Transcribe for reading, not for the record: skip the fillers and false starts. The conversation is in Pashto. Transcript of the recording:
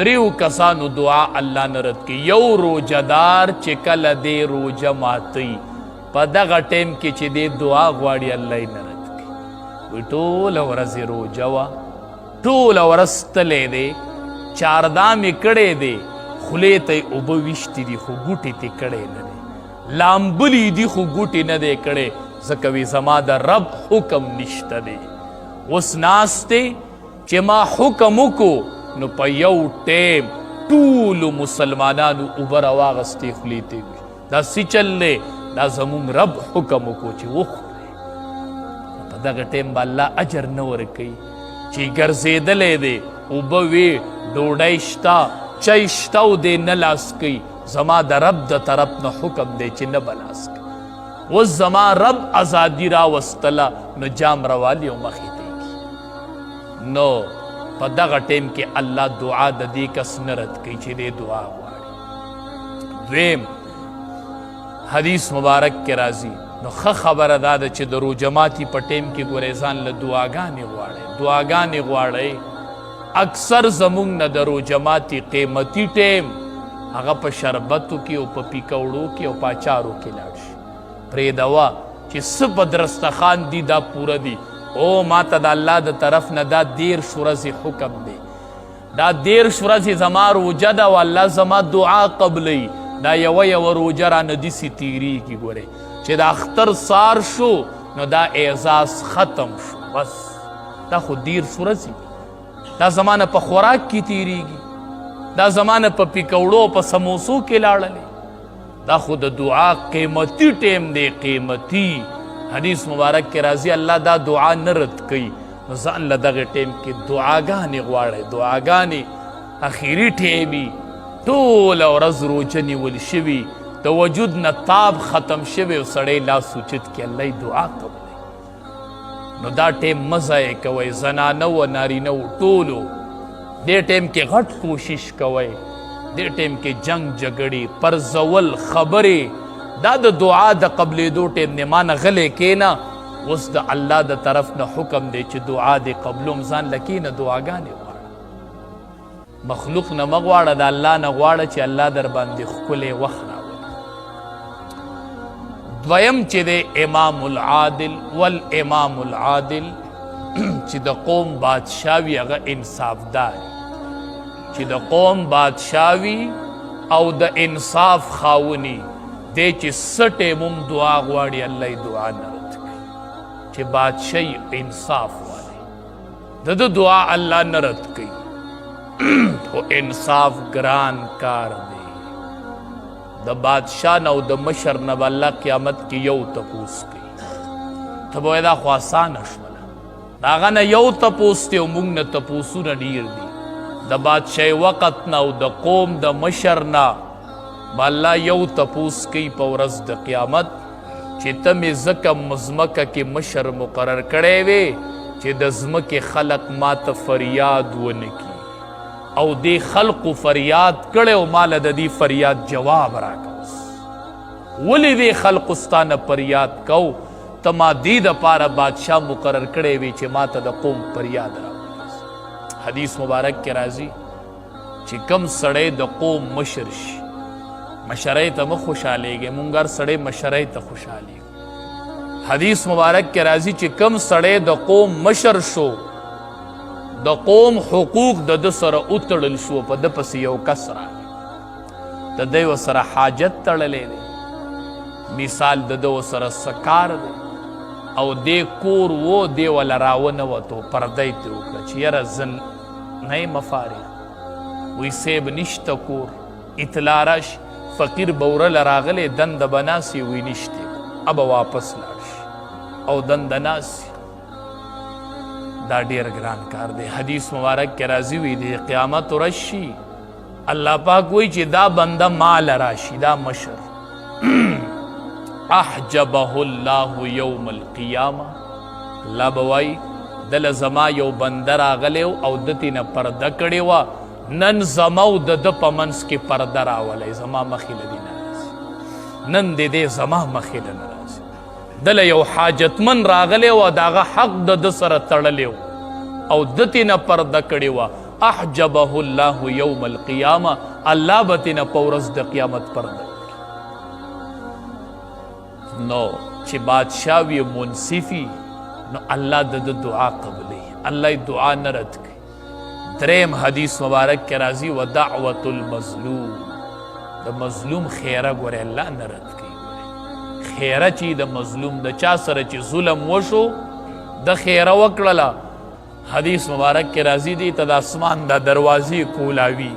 دریو کسانو دعا الله نه رد کوي. یو روجهدار چې کله دی روجه ماتوي په دغه ټیم کې چې دی دعا غواړي الله یې نه رد کوي. وایي ټوله ورځ یې روجه وه، ټوله ورځ ستلی دی، چاردام یې کړی دی، خولې ته یې اوبه ویشتي دي خو ګوټې ته کړی نه دی، لامبلی دي خو ګوټې نه دی کړی، ځکه وی زما د رب حکم نشته دی. اوس ناست دی چې ما حکم وکړو نو په یو ټیم ټولو مسلمانانو اوبه راواغستې خولې ته وي. دا څه چل دی؟ دا زمونږ رب حکم وکړو چې وخورئ. په دغه ټیم به الله اجر نه ورکوي چې ګرځېدلی دی، اوبه وې، ډوډۍ شته، چای شته او دی نه لاس کوي. زما د رب د طرف نه حکم دی چې نه به لاس کوي. اوس زما رب ازادي راوستله نو جام روالي او مخې ته یې نو په دغه ټیم کې الله دعا د دې کس نه رد کوي چې دی دعا غواړي. دویم حدیث مبارک کې راځي نو ښه خبره دا ده چې د روژه ماتي په ټیم کې ګورئ ځان له دعاګانې غواړئ، دعاګانې غواړئ. اکثر زمونږ نه د روژه ماتي قیمتي ټیم هغه په شربتو کې او په پیکوړو کې او په اچارو کې لاړ شي. پرېږدوه چې څه په درستخان دي دا پوره دي. او ما ته د الله د طرف نه دا 13 ورځې حکم دی، دا 13 ورځې زما روژه ده او الله زما دعا قبلوي. دا یوه روژه رانه داسې تېرېږي ګورئ چې د اختر سار شو نو دا اعزاز ختم شو، بس دا خو 13 ورځې دا زمانه په خوراک کې تېرېږي، دا زمانه په پیکوړو په سموسو کې لاړلې. دا خو د دعا قیمتي ټیم دی، قیمتي. حدیث مبارک کې راځي الله دا دعا نه رد کوي. نو ځان له دغه ټیم کې دعاګانې غواړئ، دعاګانې. اخري ټیمي ټوله ورځ روژه نیول شوي، د وجود نه تاب ختم شوی او سړی لاس اوچت کړي الله یې دعا قبلوي. نو دا ټیم مه ضایع کوئ، زنانه و نارینه و ټولو. دې ټیم کې غټ کوشش کوئ، دې ټیم کې جنگ جګړې پرزول خبرې دا د دعا د قبلېدو ټیم دی. ما نه غلی کښېنه، اوس د الله د طرف نه حکم دی چې دعا دې قبلوم. ځان له کښېنه دعاګانې غواړه، مخلوق نه مه غواړه، د الله نه غواړه چې الله در باندې ښکلی وخت راولي. دویم چې دی امام العادل والامام العادل چې د قوم بادشاه وي هغه انصافدار، چې د قوم بادشاه وي او د انصاف خاوني دی چې څه ټیم هم دعا غواړي الله یې دعا نه رد کوي. چې بادشاهي انصاف والی د ده دعا الله نه رد کوي. خو انصاف ګران کار دی. د بادشاه نه او د مشر نه به الله قیامت کې یو تپوس کوي. ته به وایې دا خو اسانه شوله، د هغه نه یو تپوس دی او موږ نه تپوسونه ډېر دي. د بادشاهي وقت نه او د قوم د مشر نه به الله یو تپوس کوي په ورځ د قیامت چې ته مې ځکه مځمکه کې مشر مقرر کړی وې چې د ځمکې خلق ما ته فریاد ونه کړي او دې خلقو فریاد کړی او ما له د دې فریاد جواب راکړه. ولې دې خلقو ستا نه فریاد کو؟ ته ما دې دپاره بادشاه مقرر کړی وې چې ما ته د قوم فریاد راورسي. حدیث مبارک کې راځي چې کم سړی د قوم مشر شي، مشرۍ ته مه خوشحالیږئ، مونږ هر سړی مشرۍ ته خوشحالیږو. حدیث مبارک کې راځي چې کم سړی د قوم مشر شو، د قوم حقوق د ده سره وتړل شو، په ده پسې یو کس راغی، د دی ورسره حاجت تړلی دی، مثال د ده ورسره څه کار دی او دی کور و دی وله راونوتو، پرده یې ترې وکړه چې یاره زه نه یم فارغ. وی صیب نشته کور، اطلاع راشي فقیر به وره راغلی دنده به ناستې، وی نشتې، ابه واپس لاړ شي او دنده ناستې. دا ډېر ګران کار دی. حدیث مبارک کې راځي وي د قیامت ورځ شي الله پاک وایي چې دا بنده مال راشي، دا مشر احجبه الله یوم القیامه، الله به وایي دله زما یو بنده راغلی او ده ترېنه پرده کړې وه، نن زما او د ده په منځ کې پرده راولی، زما مخې له دې نه راځي، نن د دې زما مخې له نه راځي. دله یو حاجتمن راغلی و، د هغه حق د ده سره تړلی و او ده ترېنه پرده کړې وه، احجبه الله یوم القیامه الله به تینا په ورځ د قیامت پرده نو چې بادشاه وي منصفي نو الله د دعا قبلوي الله دعا نه رد کوي دریم حدیث مبارک کې راځي ودعوة المظلوم د مظلوم خیره ګوره الله نه رد کوي خیره چې د مظلوم د چا سره چې ظلم وشو د خیره وکړله حدیث مبارک کې راځي دی ته د اسمان د دروازې کولاوي